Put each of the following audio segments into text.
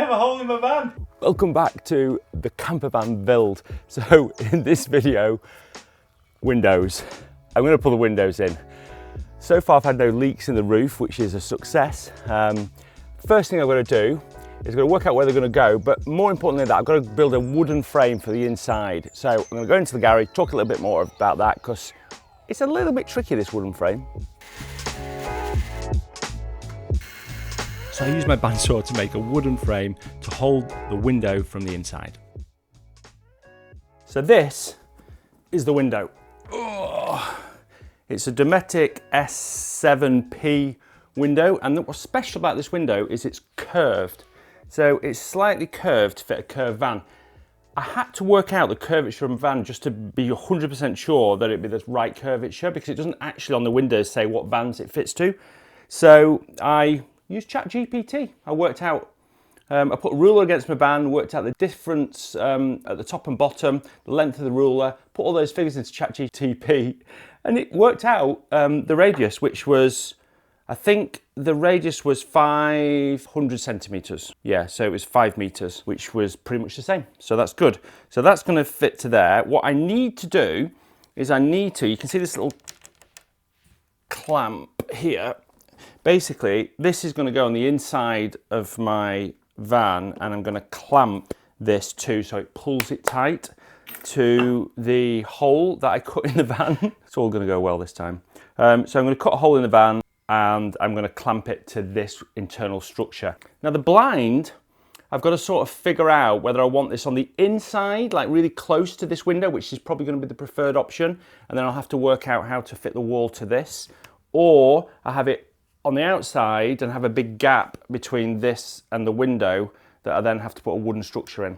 have a hole in my van. Welcome back to the camper van build. So in this video, windows. I'm going to pull the windows in. So far I've had no leaks in the roof, which is a success. First thing I've got to do is I've got to work out where they're going to go, but more importantly than that, I've got to build a wooden frame for the inside. So I'm going to go into the garage, talk a little bit more about that, because it's a little bit tricky, this wooden frame. So I used my bandsaw to make a wooden frame to hold the window from the inside. So this is the window. Oh, it's a Dometic S7P window, and what's special about this window is it's curved. So it's slightly curved to fit a curved van. I had to work out the curvature of a van just to be 100% sure that it'd be the right curvature, because it doesn't actually on the windows say what vans it fits to. So I used ChatGPT. I worked out, I put a ruler against my van, worked out the difference at the top and bottom, the length of the ruler, put all those figures into ChatGPT, and it worked out the radius, which was, I think the radius was 500 centimeters. Yeah, so it was 5 meters, which was pretty much the same. So that's good. So that's gonna fit to there. What I need to do is you can see this little clamp here. Basically, this is going to go on the inside of my van, and I'm going to clamp this too so it pulls it tight to the hole that I cut in the van. It's all going to go well this time. So I'm going to cut a hole in the van and I'm going to clamp it to this internal structure. Now the blind, I've got to sort of figure out whether I want this on the inside, like really close to this window, which is probably going to be the preferred option, and then I'll have to work out how to fit the wall to this, or I have it on the outside and have a big gap between this and the window that I then have to put a wooden structure in.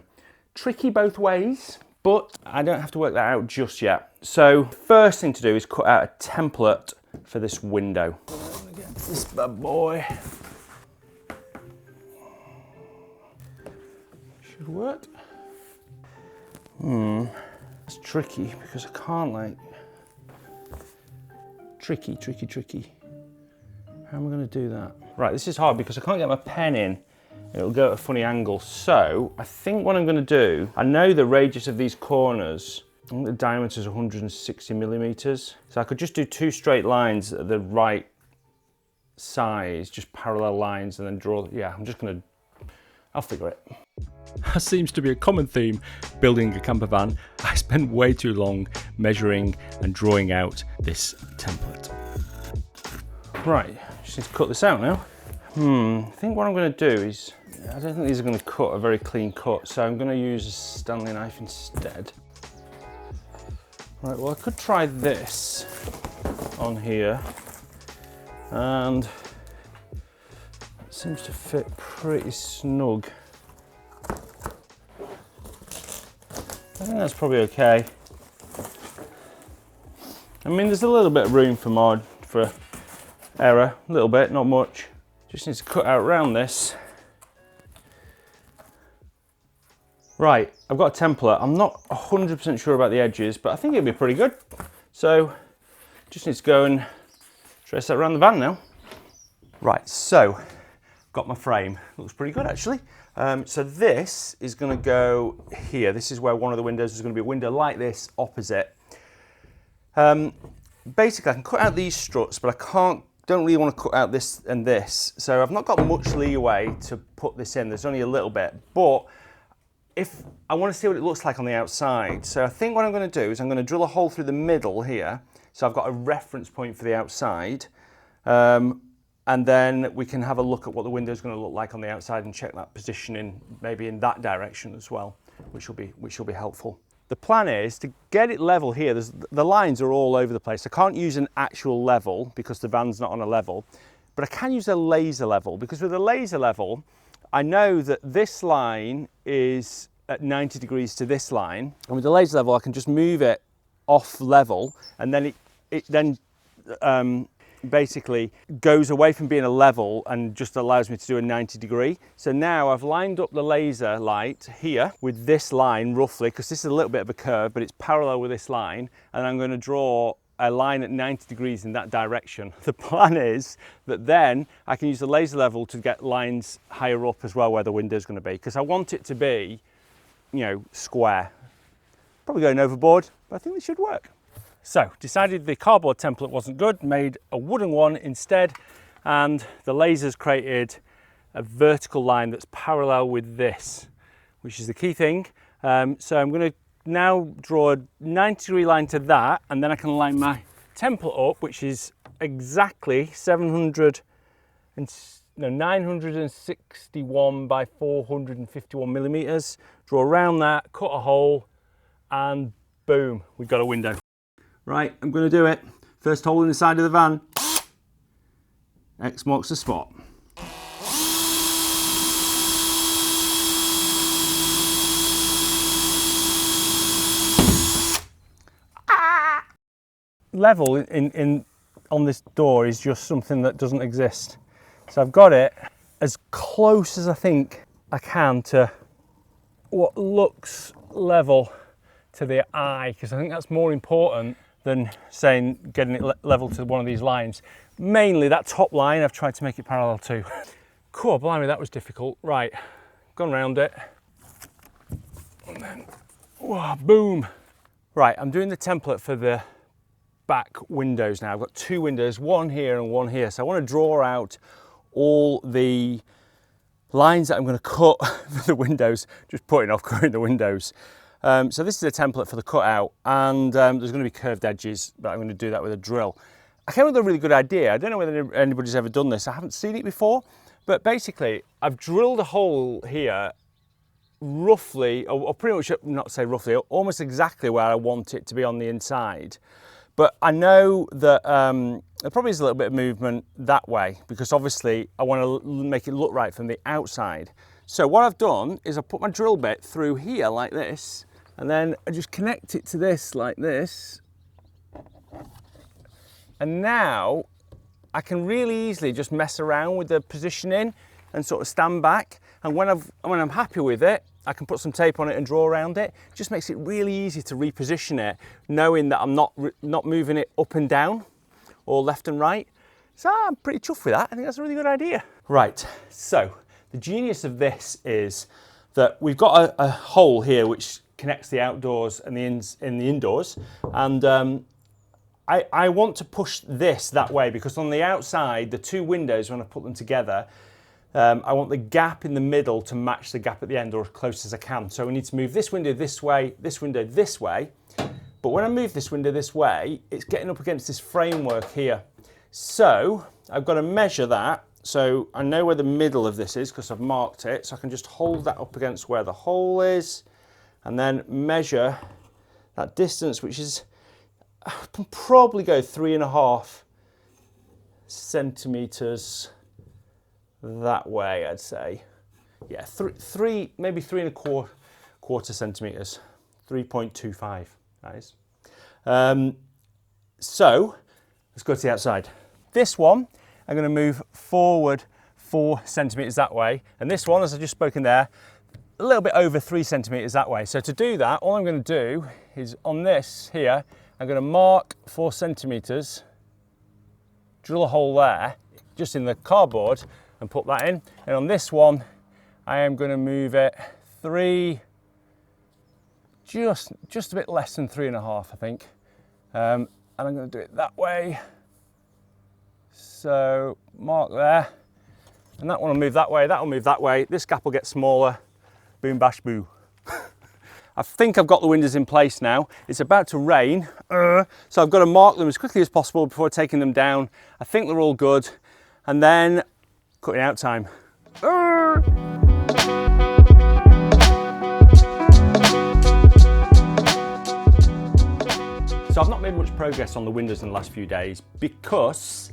Tricky both ways, but I don't have to work that out just yet. So first thing to do is cut out a template for this window. I'm gonna get this bad boy. Should work. It's tricky because I can't like, tricky. How am I going to do that? Right, this is hard because I can't get my pen in. It'll go at a funny angle. So I think what I'm going to do, I know the radius of these corners, I think the diameter is 160 millimeters. So I could just do 2 straight lines at the right size, just parallel lines, and then draw. Yeah, I'll figure it. That seems to be a common theme building a camper van. I spent way too long measuring and drawing out this template. Right, just need to cut this out now. I think what I'm going to do is, I don't think these are going to cut a very clean cut, so I'm going to use a Stanley knife instead. Right, well I could try this on here, and it seems to fit pretty snug. I think that's probably okay. I mean, there's a little bit of room for error, a little bit, not much. Just need to cut out around this. Right, I've got a template. I'm not 100% sure about the edges, but I think it'll be pretty good. So, just need to go and trace that around the van now. Right, so, got my frame. Looks pretty good actually. So this is gonna go here. This is where one of the windows is gonna be a window like this opposite. Basically I can cut out these struts, but don't really want to cut out this and this. So I've not got much leeway to put this in. There's only a little bit, but if I want to see what it looks like on the outside. So I think what I'm going to do is I'm going to drill a hole through the middle here. So I've got a reference point for the outside. And then we can have a look at what the window is going to look like on the outside and check that positioning maybe in that direction as well, which will be helpful. The plan is to get it level here. The lines are all over the place. I can't use an actual level because the van's not on a level, but I can use a laser level, because with a laser level, I know that this line is at 90 degrees to this line. And with the laser level, I can just move it off level, and then it then basically goes away from being a level and just allows me to do a 90 degree. So now I've lined up the laser light here with this line roughly, because this is a little bit of a curve, but it's parallel with this line, and I'm going to draw a line at 90 degrees in that direction. The plan is that then I can use the laser level to get lines higher up as well where the window's going to be, because I want it to be, you know, square. Probably going overboard, but I think it should work. So decided the cardboard template wasn't good, made a wooden one instead, and the lasers created a vertical line that's parallel with this, which is the key thing. So I'm going to now draw a 90-degree line to that, and then I can line my template up, which is exactly 961 by 451 millimeters. Draw around that, cut a hole, and boom, we've got a window. Right, I'm going to do it. First hole in the side of the van. X marks the spot. Level on this door is just something that doesn't exist. So I've got it as close as I think I can to what looks level to the eye, because I think that's more important than saying getting it level to one of these lines. Mainly that top line I've tried to make it parallel to. Cool, blimey, that was difficult. Right, gone round it. And then, whoa, boom. Right, I'm doing the template for the back windows now. I've got two windows, one here and one here. So I want to draw out all the lines that I'm going to cut for the windows, just putting off cutting the windows. So this is a template for the cutout, and there's going to be curved edges, but I'm going to do that with a drill. I came up with a really good idea. I don't know whether anybody's ever done this. I haven't seen it before, but basically I've drilled a hole here roughly, or pretty much, not say roughly, almost exactly where I want it to be on the inside. But I know that there probably is a little bit of movement that way, because obviously I want to make it look right from the outside. So what I've done is I put my drill bit through here like this, and then I just connect it to this like this. And now I can really easily just mess around with the positioning and sort of stand back. And when I'm happy with it, I can put some tape on it and draw around it. It just makes it really easy to reposition it, knowing that I'm not moving it up and down or left and right. So I'm pretty chuffed with that. I think that's a really good idea. Right, so the genius of this is that we've got a hole here which connects the outdoors and the indoors, and I want to push this that way, because on the outside, the two windows, when I put them together, I want the gap in the middle to match the gap at the end, or as close as I can. So we need to move this window this way, this window this way. But when I move this window this way, it's getting up against this framework here. So I've got to measure that. So I know where the middle of this is because I've marked it. So I can just hold that up against where the hole is, and then measure that distance, which is, I can probably go 3.5 centimeters that way, I'd say. Yeah, three, maybe 3.25 centimeters, 3.25, that is. So let's go to the outside. This one, I'm going to move forward 4 centimeters that way, and this one, as I've just spoken there, a little bit over 3 centimeters that way. So to do that, all I'm going to do is on this here, I'm going to mark 4 centimeters, drill a hole there, just in the cardboard, and put that in. And on this one, I am going to move it just a bit less than 3.5, I think. And I'm going to do it that way. So mark there, and that one will move that way, that will move that way. This gap will get smaller. Boom, bash, boo. I think I've got the windows in place now. It's about to rain, so I've got to mark them as quickly as possible before taking them down. I think they're all good, and then cutting out time. So I've not made much progress on the windows in the last few days because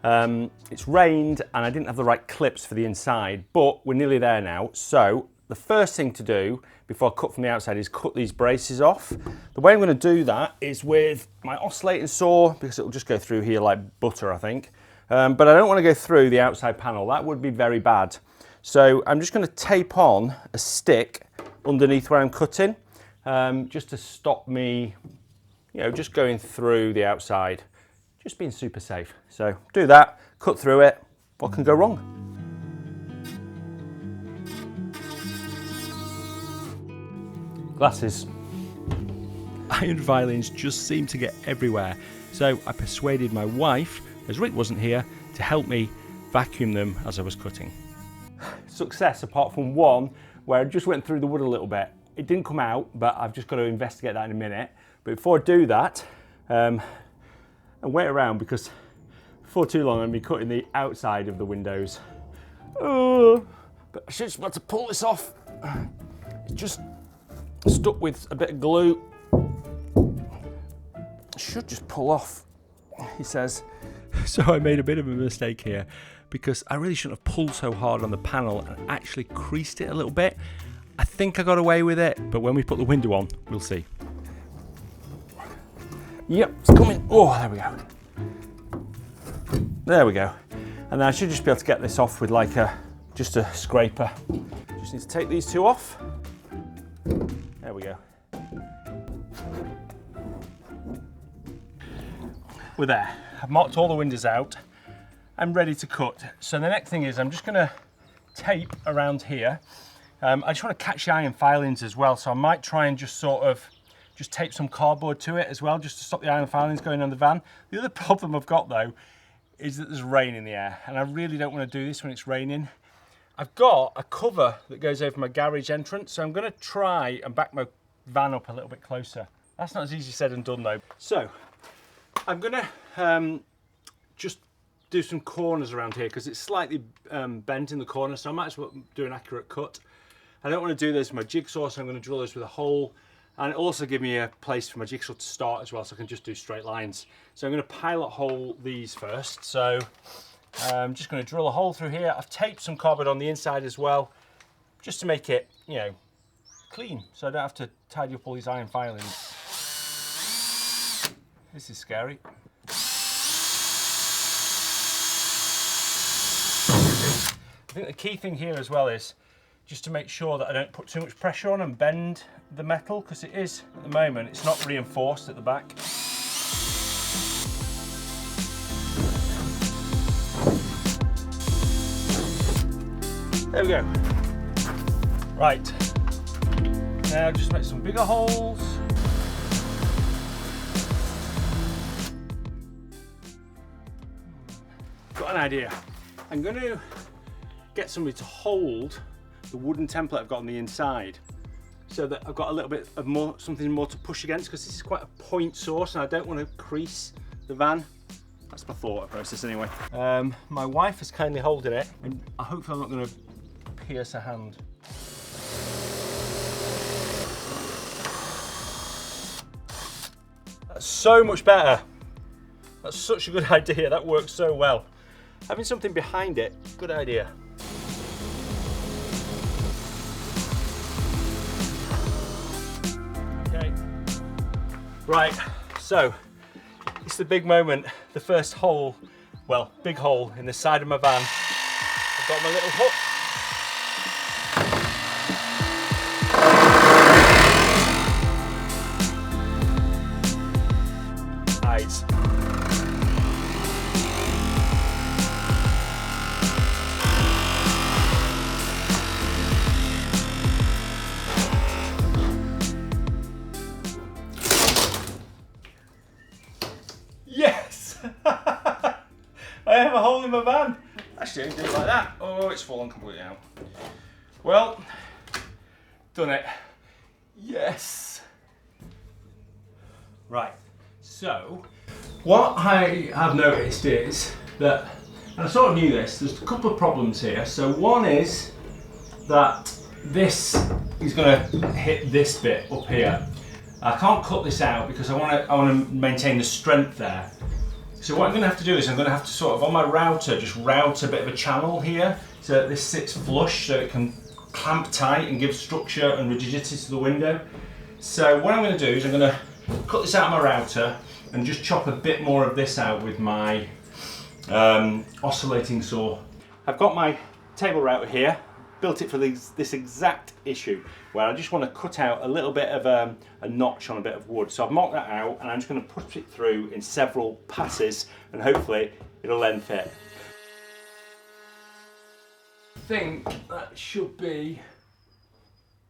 it's rained and I didn't have the right clips for the inside, but we're nearly there now. So the first thing to do before I cut from the outside is cut these braces off. The way I'm going to do that is with my oscillating saw, because it'll just go through here like butter, I think. But I don't want to go through the outside panel. That would be very bad. So I'm just going to tape on a stick underneath where I'm cutting, just to stop me you know, just going through the outside, just being super safe. So do that, cut through it, what can go wrong? Glasses. Iron filings just seem to get everywhere, so I persuaded my wife, as Rick wasn't here, to help me vacuum them as I was cutting. Success, apart from one where I just went through the wood a little bit. It didn't come out, but I've just got to investigate that in a minute. But before I do that, and wait around, because before too long I'm going to be cutting the outside of the windows. Oh, but I should just about to pull this off. It's just stuck with a bit of glue. Should just pull off, he says. So I made a bit of a mistake here, because I really shouldn't have pulled so hard on the panel and actually creased it a little bit. I think I got away with it, but when we put the window on, we'll see. Yep, it's coming. Oh, there we go. There we go. And then I should just be able to get this off with like just a scraper. Just need to take these two off. There we go. We're there. I've marked all the windows out. I'm ready to cut. So the next thing is I'm just gonna tape around here. I just want to catch the iron filings as well, so I might try and just sort of just tape some cardboard to it as well, just to stop the iron filings going on the van. The other problem I've got though is that there's rain in the air, and I really don't want to do this when it's raining. I've got a cover that goes over my garage entrance, so I'm going to try and back my van up a little bit closer. That's not as easy said and done though. So I'm going to just do some corners around here because it's slightly bent in the corner, so I might as well do an accurate cut. I don't want to do this with my jigsaw, so I'm going to drill this with a hole, and also give me a place for my jigsaw to start as well, so I can just do straight lines. So I'm going to pilot hole these first. So I'm just going to drill a hole through here. I've taped some cardboard on the inside as well, just to make it, you know, clean, so I don't have to tidy up all these iron filings. This is scary. I think the key thing here as well is just to make sure that I don't put too much pressure on and bend the metal, because it is, at the moment, it's not reinforced at the back. There we go. Right, now just make some bigger holes. Got an idea. I'm going to get somebody to hold the wooden template I've got on the inside, so that I've got a little bit of something more to push against, because this is quite a point source and I don't want to crease the van. That's my thought process anyway. My wife is kindly holding it, and I hope I'm not going to pierce her hand. That's so much better. That's such a good idea. That works so well. Having something behind it, good idea. Okay. Right, so it's the big moment, the first hole, well, big hole in the side of my van. I've got my little hook. Right. Yes! I have a hole in my van. Actually, I didn't do it like that. Oh, it's fallen completely out. Well, done it. Yes! Right, so what I have noticed is that, and I sort of knew this, there's a couple of problems here. So one is that this is going to hit this bit up here. I can't cut this out because I want to maintain the strength there. So what I'm going to have to do is I'm going to have to sort of, on my router, just route a bit of a channel here so that this sits flush, so it can clamp tight and give structure and rigidity to the window. So what I'm going to do is I'm going to cut this out of my router and just chop a bit more of this out with my oscillating saw. I've got my table router here. built it for this exact issue, where I just want to cut out a little bit of a notch on a bit of wood. So I've marked that out, and I'm just going to put it through in several passes, and hopefully it'll then fit. I think that should be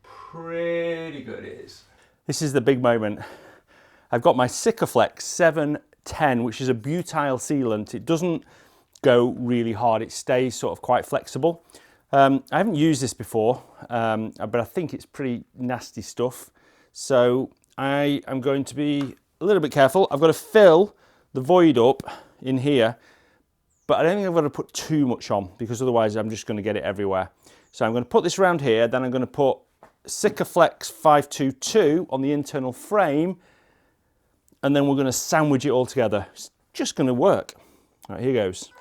pretty good. It is. This is the big moment. I've got my Sikaflex 710, which is a butyl sealant. It doesn't go really hard, it stays sort of quite flexible. I haven't used this before, but I think it's pretty nasty stuff. So I am going to be a little bit careful. I've got to fill the void up in here, but I don't think I've got to put too much on, because otherwise I'm just going to get it everywhere. So I'm going to put this around here, then I'm going to put Sikaflex 522 on the internal frame, and then we're going to sandwich it all together. It's just going to work. All right, here goes.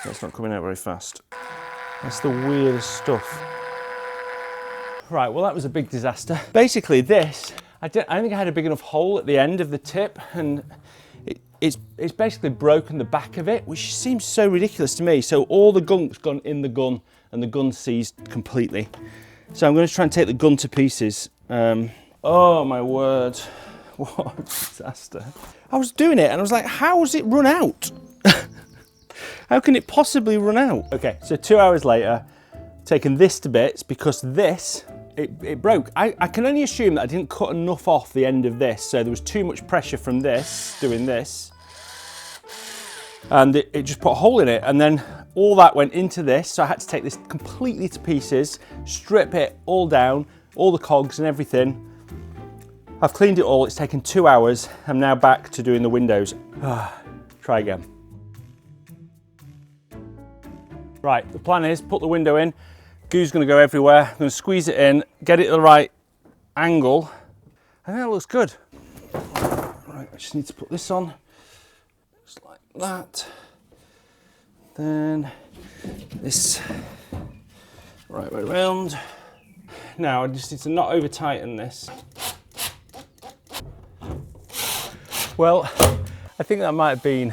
That's not coming out very fast. That's the weirdest stuff. Right, well, that was a big disaster. Basically this, I don't think I had a big enough hole at the end of the tip, and it's basically broken the back of it, which seems so ridiculous to me. So all the gunk's gone in the gun, and the gun seized completely. So I'm going to try and take the gun to pieces. Oh my word, what a disaster. I was doing it and I was like, how has it run out? How can it possibly run out? Okay, so 2 hours later, taking this to bits, because this, it broke. I can only assume that I didn't cut enough off the end of this, so there was too much pressure from this, doing this, and it just put a hole in it, and then all that went into this, so I had to take this completely to pieces, strip it all down, all the cogs and everything. I've cleaned it all, it's taken 2 hours. I'm now back to doing the windows. Try again. Right, the plan is put the window in, goo's gonna go everywhere, I'm gonna squeeze it in, get it at the right angle. I think that looks good. Right, I just need to put this on, just like that. Then this right way around. Now I just need to not over tighten this. Well, I think that might have been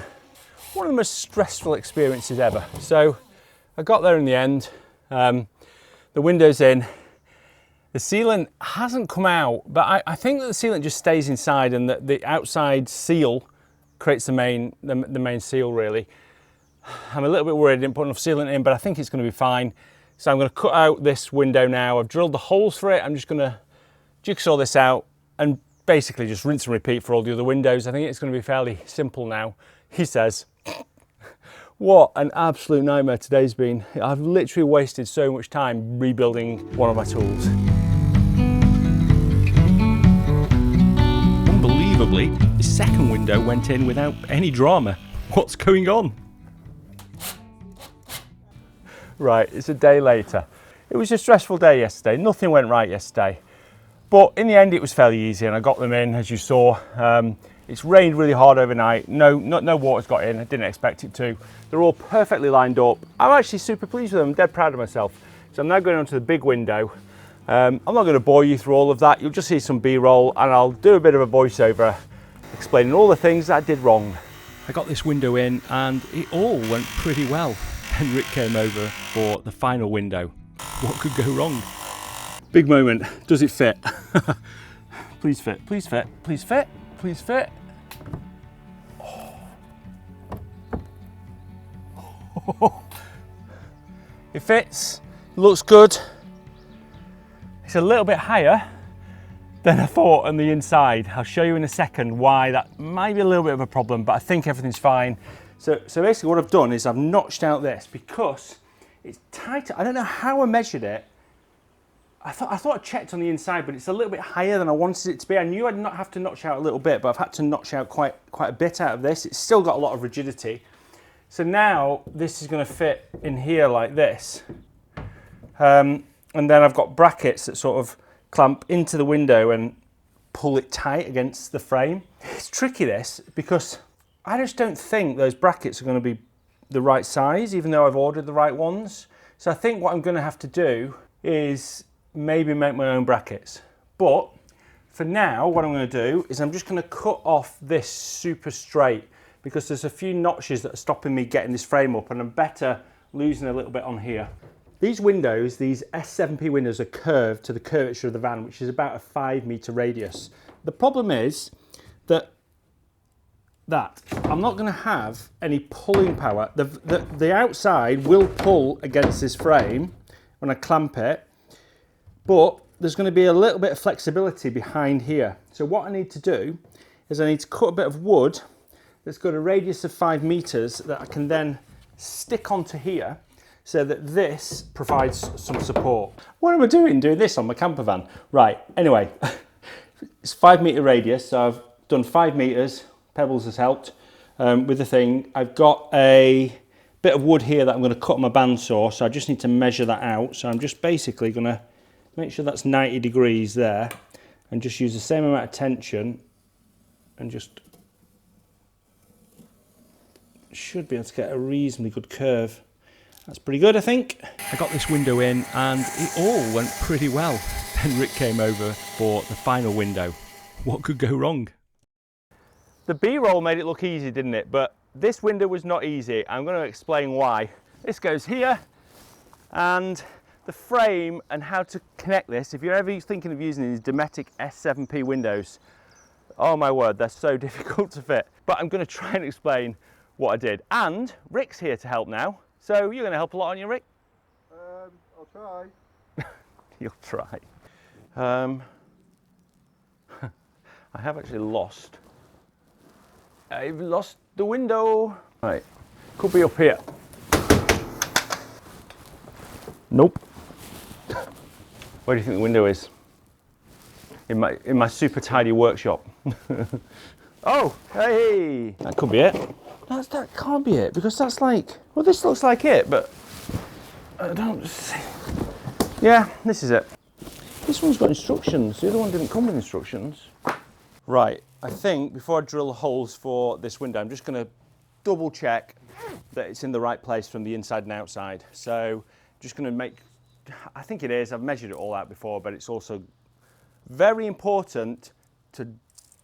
one of the most stressful experiences ever. So I got there in the end, the window's in, the sealant hasn't come out, but I think that the sealant just stays inside, and that the outside seal creates the main seal really. I'm a little bit worried I didn't put enough sealant in, but I think it's going to be fine. So I'm going to cut out this window now. I've drilled the holes for it. I'm just going to jigsaw this out and basically just rinse and repeat for all the other windows. I think it's going to be fairly simple now. He says, what an absolute nightmare today's been. I've literally wasted so much time rebuilding one of my tools. Unbelievably, the second window went in without any drama. What's going on? Right, it's a day later. It was a stressful day yesterday. Nothing went right yesterday. But in the end, it was fairly easy, and I got them in, as you saw. It's rained really hard overnight. No water's got in. I didn't expect it to. They're all perfectly lined up. I'm actually super pleased with them. I'm dead proud of myself. So I'm now going on to the big window. I'm not going to bore you through all of that. You'll just see some B-roll, and I'll do a bit of a voiceover explaining all the things that I did wrong. I got this window in, and it all went pretty well. Then Rick came over for the final window. What could go wrong? Big moment. Does it fit? Please fit, please fit, please fit, please fit. Oh. It fits, looks good. It's a little bit higher than I thought on the inside. I'll show you in a second why that might be a little bit of a problem, but I think everything's fine. So basically what I've done is I've notched out this because it's tighter. I don't know how I measured it. I thought I checked on the inside, but it's a little bit higher than I wanted it to be. I knew I'd not have to notch out a little bit, but I've had to notch out quite a bit out of this. It's still got a lot of rigidity. So now this is going to fit in here like this. And then I've got brackets that sort of clamp into the window and pull it tight against the frame. It's tricky this, because I just don't think those brackets are going to be the right size, even though I've ordered the right ones. So I think what I'm going to have to do is maybe make my own brackets. But for now, what I'm going to do is I'm just going to cut off this super straight, because there's a few notches that are stopping me getting this frame up, and I'm better losing a little bit on here. These windows, these S7P windows, are curved to the curvature of the van, which is about a 5 metre radius. The problem is that I'm not going to have any pulling power. The outside will pull against this frame when I clamp it, but there's going to be a little bit of flexibility behind here. So what I need to do is I need to cut a bit of wood that's got a radius of 5 metres that I can then stick onto here, so that this provides some support. What am I doing this on my camper van? Right, anyway, it's 5 metre radius, so I've done 5 metres, Pebbles has helped with the thing. I've got a bit of wood here that I'm going to cut on my bandsaw, so I just need to measure that out. So I'm just basically going to make sure that's 90 degrees there, and just use the same amount of tension, and just should be able to get a reasonably good curve. That's pretty good, I think. I got this window in and it all went pretty well. Then Rick came over for the final window. What could go wrong? The B-roll made it look easy, didn't it? But this window was not easy. I'm going to explain why. This goes here, and the frame and how to connect this, if you're ever thinking of using these Dometic S7P windows, oh my word, they're so difficult to fit. But I'm going to try and explain what I did. And Rick's here to help now. So you're going to help a lot, aren't you, Rick? I'll try. You'll try. I have actually lost. I've lost the window. Right, could be up here. Nope. Where do you think the window is? In my super tidy workshop. Oh, hey! That could be it. That can't be it, because that's like, well, this looks like it, but I don't see. Yeah, this is it. This one's got instructions. The other one didn't come with instructions. Right, I think before I drill the holes for this window, I'm just going to double check that it's in the right place from the inside and outside. So just going to make, I think it is, I've measured it all out before, but it's also very important to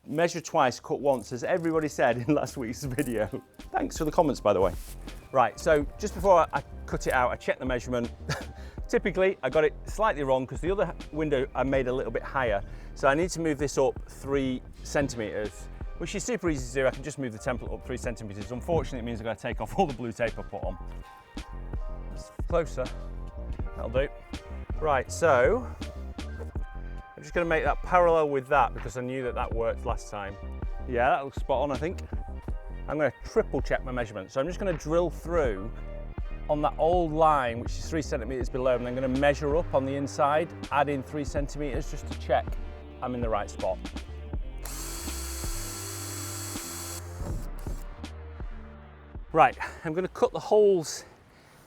measure twice, cut once, as everybody said in last week's video. Thanks for the comments, by the way. Right, so just before I cut it out, I checked the measurement. Typically, I got it slightly wrong because the other window I made a little bit higher. So I need to move this up 3 centimetres, which is super easy to do. I can just move the template up 3 centimetres. Unfortunately, it means I've got to take off all the blue tape I put on. It's closer, that'll do. Right, so I'm just going to make that parallel with that because I knew that worked last time. Yeah, that looks spot on, I think. I'm going to triple check my measurements. So I'm just going to drill through on that old line, which is 3 centimetres below, and I'm going to measure up on the inside, add in 3 centimetres just to check I'm in the right spot. Right, I'm going to cut the holes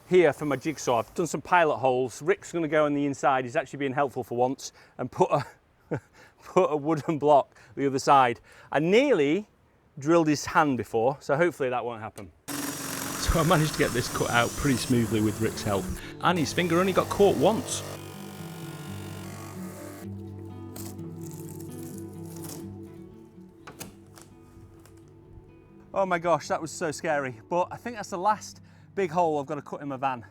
here for my jigsaw. I've done some pilot holes. Rick's going to go on the inside. He's actually being helpful for once and put a wooden block the other side. I nearly drilled his hand before, so hopefully that won't happen. So I managed to get this cut out pretty smoothly with Rick's help, and his finger only got caught once. Oh my gosh, that was so scary, but I think that's the last big hole I've got to cut in my van.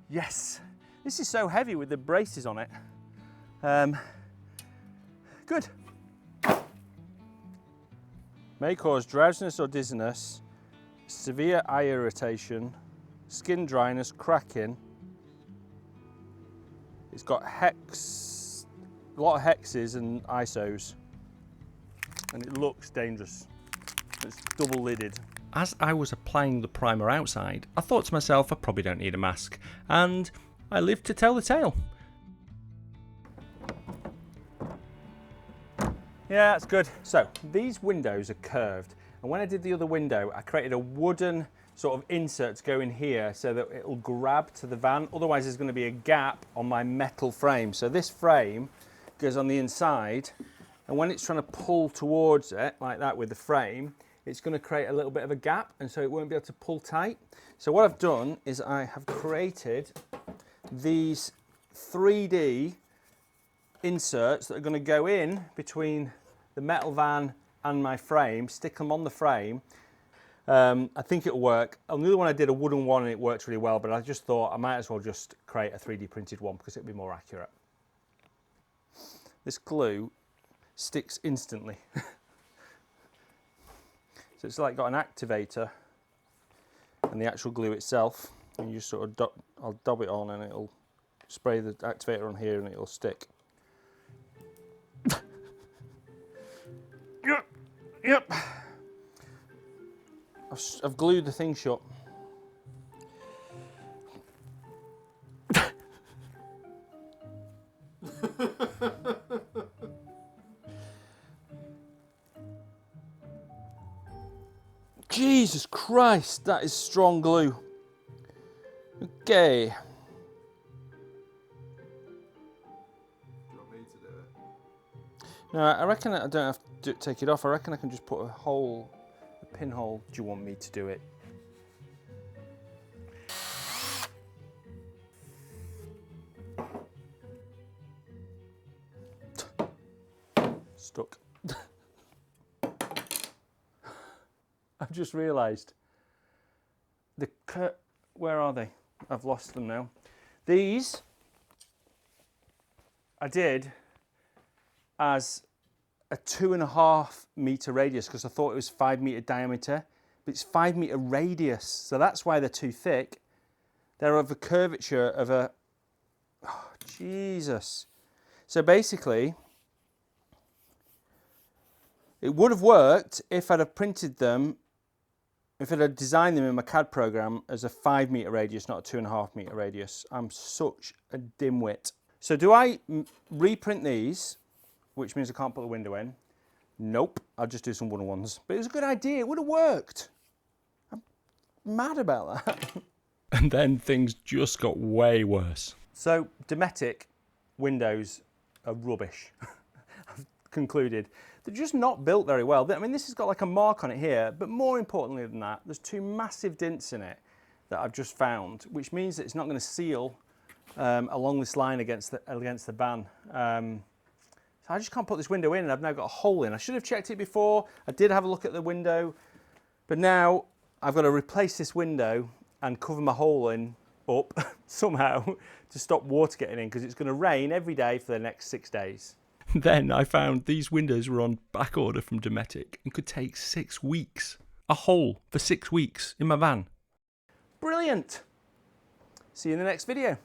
Yes, this is so heavy with the braces on it. Good. May cause drowsiness or dizziness, severe eye irritation, skin dryness, cracking. It's got a lot of hexes and ISOs, and it looks dangerous. It's double lidded. As I was applying the primer outside, I thought to myself, I probably don't need a mask, and I lived to tell the tale. Yeah, that's good. So these windows are curved, and when I did the other window, I created a wooden sort of insert to go in here so that it'll grab to the van. Otherwise, there's going to be a gap on my metal frame. So this frame goes on the inside, and when it's trying to pull towards it like that with the frame, it's going to create a little bit of a gap, and so it won't be able to pull tight. So what I've done is I have created these 3D inserts that are going to go in between the metal van and my frame, stick them on the frame, I think it'll work. On the other one I did a wooden one and it worked really well, but I just thought I might as well just create a 3D printed one because it'd be more accurate. This glue sticks instantly. So it's like got an activator and the actual glue itself, and you just sort of I'll dab it on and it'll spray the activator on here and it'll stick. Yep. I've glued the thing shut. Jesus Christ, that is strong glue. Okay. Do you want me to do it? No, I reckon I don't have to take it off. I reckon I can just put a hole, a pinhole. Do you want me to do it? Stuck. I've just realised where are they? I've lost them now. These I did as a 2.5 metre radius because I thought it was 5 metre diameter, but it's 5 metre radius, so that's why they're too thick. They're of a curvature of a, oh, Jesus. So basically, it would have worked if I'd have printed them, if I'd have designed them in my CAD program as a 5 metre radius, not a 2.5 metre radius. I'm such a dimwit. So do I reprint these, which means I can't put the window in? Nope, I'll just do some wooden ones. But it was a good idea, it would have worked. I'm mad about that. And then things just got way worse. So Dometic windows are rubbish. I've concluded. They're just not built very well. I mean, this has got like a mark on it here, but more importantly than that, there's 2 massive dints in it that I've just found, which means that it's not going to seal along this line against the van. So I just can't put this window in and I've now got a hole in. I should have checked it before. I did have a look at the window, but now I've got to replace this window and cover my hole in up somehow to stop water getting in because it's going to rain every day for the next 6 days. Then I found these windows were on back order from Dometic and could take 6 weeks. A hole for 6 weeks in my van. Brilliant. See you in the next video.